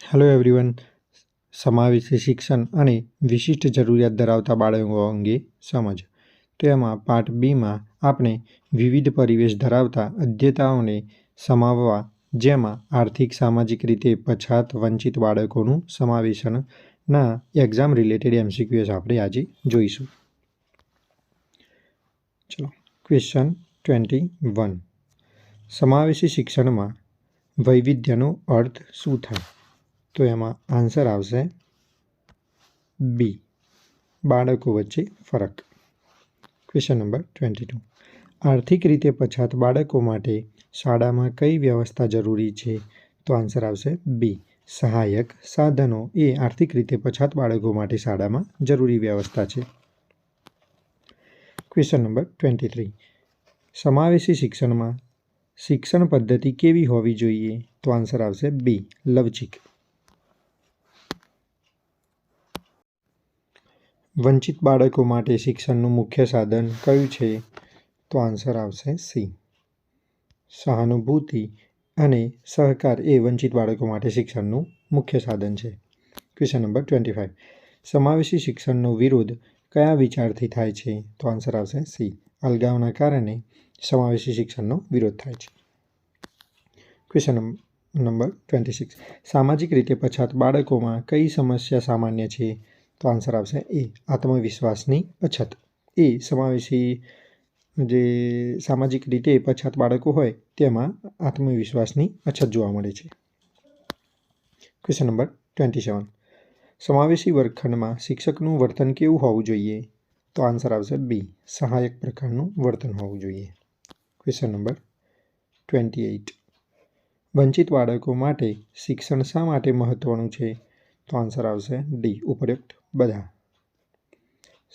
Hello everyone. સમાવેશી શિક્ષણ અને વિશિષ્ટ જરૂરિયાત ધરાવતા બાળકો અંગે સમજ. તો એમાં પાર્ટ બીમાં આપણે વિવિધ પરિવેશ ધરાવતા અધ્યતાઓને સમાવવા, જેમાં આર્થિક સામાજિક રીતે પછાત વંચિત બાળકોનું સમાવેશનના એક્ઝામ રિલેટેડ MCQs આપણે આજે જોઈશું. ચલો, ક્વેશ્ચન 21. સમાવેશી શિક્ષણમાં વૈવિધ્યનો અર્થ શું થાય? તો એમાં આન્સર આવશે બી, બાળકો વચ્ચે ફરક. Question number 22. આર્થિક રીતે પછાત બાળકો માટે શાળામાં કઈ વ્યવસ્થા જરૂરી છે? તો આન્સર આવશે બી, સહાયક સાધનો એ આર્થિક રીતે પછાત બાળકો માટે શાળામાં જરૂરી વ્યવસ્થા છે. Question number 23. સમાવેશી શિક્ષણમાં શિક્ષણ પદ્ધતિ કેવી હોવી જોઈએ? તો આન્સર આવશે બી, લવચીક. વંચિત બાળકો માટે શિક્ષણનું મુખ્ય સાધન કયું છે? તો આન્સર આવશે સી, સહાનુભૂતિ અને સહકાર એ વંચિત બાળકો માટે શિક્ષણનું મુખ્ય સાધન છે. Question number 25. સમાવેશી શિક્ષણનો વિરોધ કયા વિચારથી થાય છે? તો આન્સર આવશે સી, અલગાવના કારણે સમાવેશી શિક્ષણનો વિરોધ થાય છે. Question number 26. સામાજિક રીતે પછાત બાળકોમાં કઈ સમસ્યા સામાન્ય છે? તો આન્સર આવશે એ, આત્મવિશ્વાસની અછત. એ સમાવેશી જે સામાજિક રીતે પછાત બાળકો હોય તેમાં આત્મવિશ્વાસની અછત જોવા મળે છે. Question number 27. સમાવેશી વર્ગખંડમાં શિક્ષકનું વર્તન કેવું હોવું જોઈએ? તો આન્સર આવશે બી, સહાયક પ્રકારનું વર્તન હોવું જોઈએ. Question number 28. વંચિત બાળકો માટે શિક્ષણ શા માટે મહત્વનું છે? તો આન્સર આવશે ડી, ઉપરોક્ત બધા.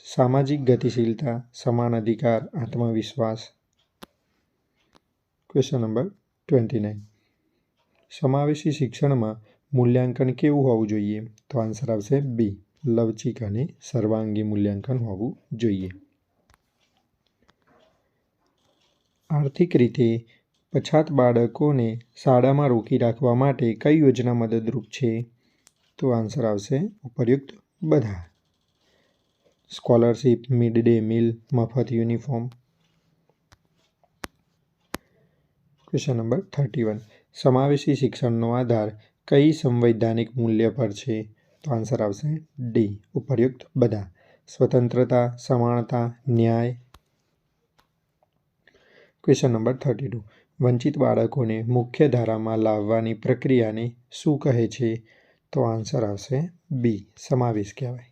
સામાજિક ગતિશીલતા, સમાન અધિકાર, આત્મવિશ્વાસ. Question number 29. સમાવેશી શિક્ષણમાં મૂલ્યાંકન કેવું હોવું જોઈએ? તો આન્સર આવશે બી, લવચીક અને સર્વાંગી મૂલ્યાંકન હોવું જોઈએ. આર્થિક રીતે પછાત બાળકોને શાળામાં રોકી રાખવા માટે કઈ યોજના મદદરૂપ છે? તો આન્સર આવશે ઉપરોક્ત બધા. સ્કોલરશિપ, મિડ ડે મીલ, મફત યુનિફોર્મ. Question number 31. સમાવેશી શિક્ષણનો આધાર કઈ સંવૈધાનિક મૂલ્ય પર છે? તો આન્સર આવશે ડી, ઉપરોક્ત બધા. સ્વતંત્રતા, સમાનતા, ન્યાય. Question number 32. વંચિત બાળકોને મુખ્ય ધારામાં લાવવાની પ્રક્રિયાને શું કહે છે? તો આન્સર આવશે બી, સમાવેશ કહેવાય.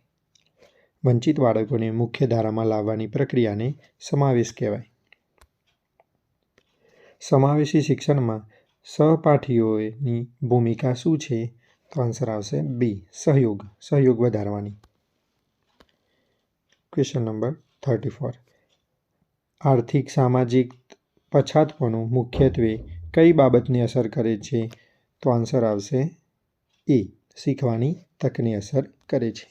વંચિત બાળકોને મુખ્ય ધારામાં લાવવાની પ્રક્રિયાને સમાવેશ કહેવાય. સમાવેશી શિક્ષણમાં સહપાઠીઓની ભૂમિકા શું છે? તો આન્સર આવશે બી, સહયોગ વધારવાની. Question number 34. આર્થિક સામાજિક પછાતપણું મુખ્યત્વે કઈ બાબતને અસર કરે છે? તો આન્સર આવશે એ, શીખવાની તકને અસર કરે છે.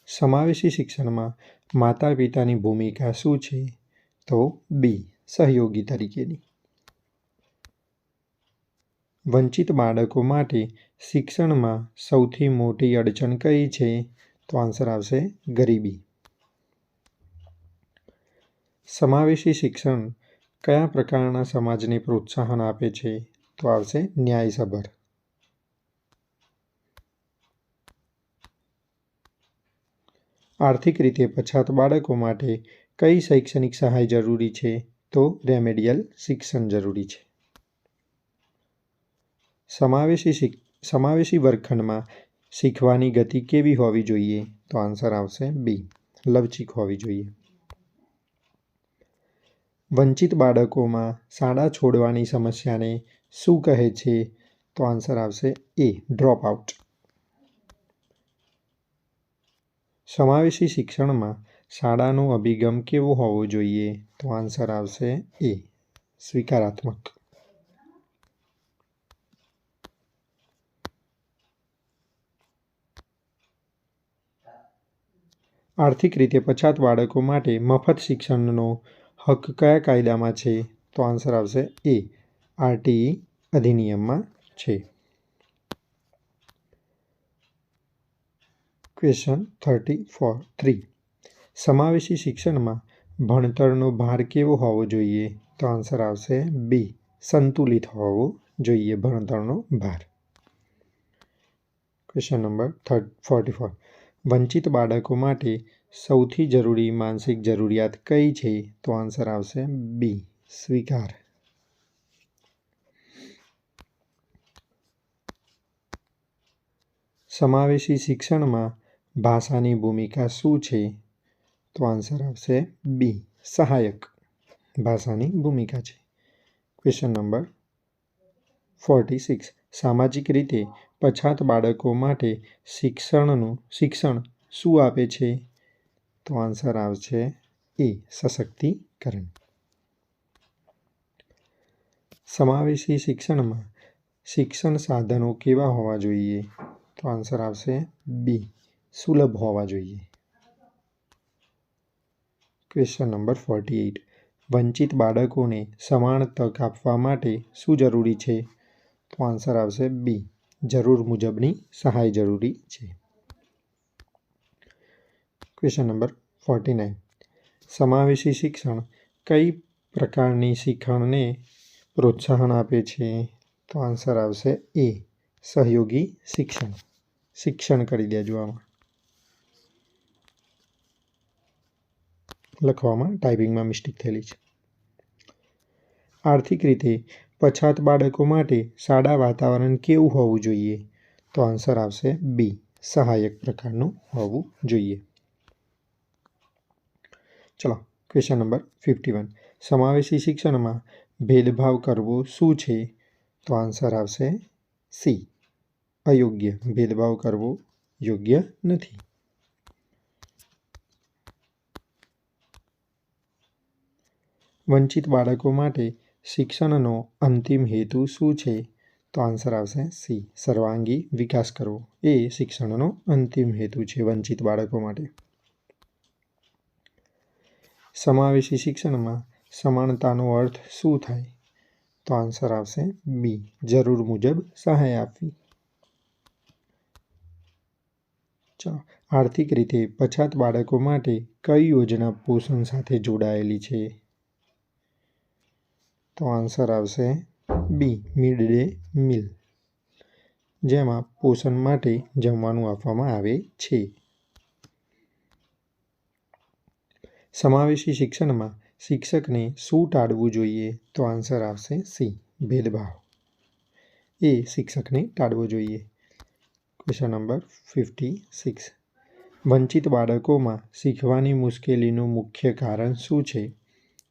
સમાવેશી શિક્ષણમાં માતા પિતાની ભૂમિકા શું છે? તો બી, સહયોગી તરીકેની. વંચિત બાળકો માટે શિક્ષણમાં સૌથી મોટી અડચણ કઈ છે? તો આન્સર આવશે ગરીબી. સમાવેશી શિક્ષણ કયા પ્રકારના સમાજને પ્રોત્સાહન આપે છે? તો આવશે ન્યાયસભર. આર્થિક રીતે પછાત બાળકો માટે કઈ શૈક્ષણિક સહાય જરૂરી છે? તો રેમેડિયલ શિક્ષણ જરૂરી છે. સમાવેશી વર્ગખંડમાં શીખવાની ગતિ કેવી હોવી જોઈએ? તો આન્સર આવશે બી, લવચીક હોવી જોઈએ. વંચિત બાળકોમાં શાળા છોડવાની સમસ્યાને શું કહે છે? તો આન્સર આવશે એ, ડ્રોપ આઉટ. સમાવેશી શિક્ષણમાં શાળાનો અભિગમ કેવો હોવો જોઈએ? તો આન્સર આવશે એ, સ્વીકારાત્મક. આર્થિક રીતે પછાત બાળકો માટે મફત શિક્ષણનો હક કયા કાયદામાં છે? તો આન્સર આવશે એ, RTE અધિનિયમમાં છે. ક્વેશ્ચન 3. સમાવેશી શિક્ષણમાં ભણતરનો ભાર કેવો હોવો જોઈએ? તો આન્સર આવશે બી, સંતુલિત હોવો જોઈએ ભણતરનો ભાર. Question number 44. વંચિત બાળકો માટે સૌથી જરૂરી માનસિક જરૂરિયાત કઈ છે? તો આન્સર આવશે બી, સ્વીકાર. સમાવેશી શિક્ષણમાં ભાષાની ભૂમિકા શું છે? તો આન્સર આવશે બી, સહાયક ભાષાની ભૂમિકા છે. Question number 46. સામાજિક રીતે પછાત બાળકો માટે શિક્ષણ શું આપે છે? તો આન્સર આવશે એ, સશક્તિકરણ. સમાવેશી શિક્ષણમાં શિક્ષણ સાધનો કેવા હોવા જોઈએ? તો આન્સર આવશે બી, સુલભ હોવા જોઈએ. Question number 48. વંચિત બાળકોને સમાન તક આપવા માટે શું જરૂરી છે? તો આન્સર આવશે બી, જરૂર મુજબની સહાય જરૂરી છે. Question number 49. સમાવેશી શિક્ષણ કઈ પ્રકારની શિક્ષણને પ્રોત્સાહન આપે છે? તો આન્સર આવશે એ, સહયોગી શિક્ષણ કરી દેજો. આમાં લખવામાં ટાઈપિંગમાં મિસ્ટેક થયેલી છે. આર્થિક રીતે પછાત બાળકો માટે શાળા વાતાવરણ કેવું હોવું જોઈએ? તો આન્સર આવશે બી, સહાયક પ્રકારનું હોવું જોઈએ. ચલો, ક્વેશ્ચન નંબર 51. સમાવેશી શિક્ષણમાં ભેદભાવ કરવો શું છે? તો આન્સર આવશે સી, અયોગ્ય. ભેદભાવ કરવો યોગ્ય નથી. વંચિત બાળકો માટે શિક્ષણનો અંતિમ હેતુ શું છે? તો આન્સર આવશે સી, સર્વાંગી વિકાસ કરવો એ શિક્ષણનો અંતિમ હેતુ છે વંચિત બાળકો માટે. સમાવેશી શિક્ષણમાં સમાનતાનો અર્થ શું થાય? તો આન્સર આવશે બી, જરૂર મુજબ સહાય આપવી. ચાલો, આર્થિક રીતે પછાત બાળકો માટે કઈ યોજના પોષણ સાથે જોડાયેલી છે? તો આન્સર આવશે બી, મિડ ડે મીલ, જેમાં પોષણ માટે જમવાનું આપવામાં આવે છે. સમાવેશી શિક્ષણમાં શિક્ષકને શું ટાળવું જોઈએ? તો આન્સર આવશે સી, ભેદભાવ એ શિક્ષકને ટાળવો જોઈએ. Question number 56. વંચિત બાળકોમાં શીખવાની મુશ્કેલીનું મુખ્ય કારણ શું છે?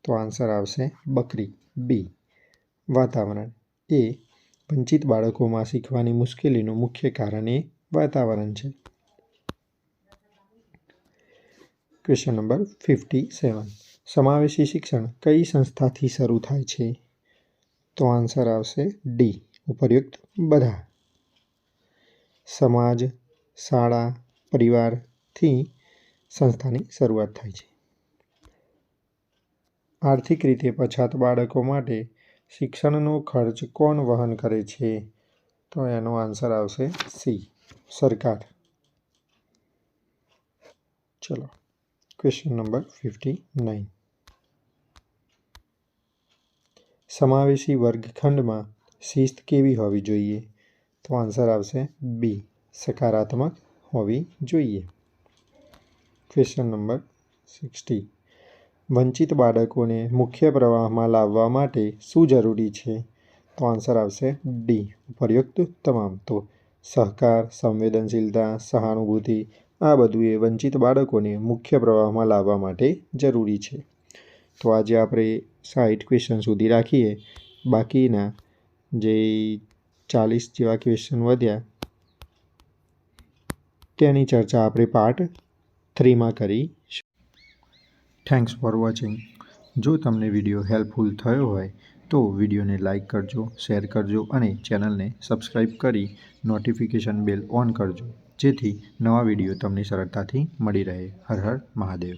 તો આન્સર આવશે બી, વાતાવરણ એ વંચિત બાળકોમાં શીખવાની મુશ્કેલીનું મુખ્ય કારણ એ વાતાવરણ છે. Question number 57. સમાવેશી શિક્ષણ કઈ સંસ્થાથી શરૂ થાય છે? તો આન્સર આવશે ડી, ઉપયુક્ત બધા. સમાજ, શાળા, પરિવારથી સંસ્થાની શરૂઆત થાય છે. આર્થિક રીતે પછાત બાળકો માટે શિક્ષણનો ખર્ચ કોણ વહન કરે છે? તો એનો આન્સર આવશે સી, સરકાર. ચલો, ક્વેશ્ચન નંબર 59. સમાવેશી વર્ગખંડમાં શિસ્ત કેવી હોવી જોઈએ? તો આન્સર આવશે બી, સકારાત્મક હોવી જોઈએ. Question number 60. વંચિત બાળકોને મુખ્ય પ્રવાહમાં લાવવા માટે શું જરૂરી છે? તો આન્સર આવશે ડી, ઉપયુક્ત તમામ. તો સહકાર, સંવેદનશીલતા, સહાનુભૂતિ આ બધું એ વંચિત બાળકોને મુખ્ય પ્રવાહમાં લાવવા માટે જરૂરી છે. તો આજે આપણે 60 ક્વેશ્ચન સુધી રાખીએ. બાકીના જે 40 જેવા ક્વેશ્ચન વધ્યા તેની ચર્ચા આપણે પાર્ટ 3માં કરીશું. Thanks for watching. જો તમને વિડીયો હેલ્પફુલ થયો હોય તો વિડીયોને લાઇક કરજો, શેર કરજો અને ચેનલને સબસ્ક્રાઈબ કરી નોટિફિકેશન બેલ ઓન કરજો, જેથી નવા વિડીયો તમને સરળતાથી મળી રહે. હર હર મહાદેવ.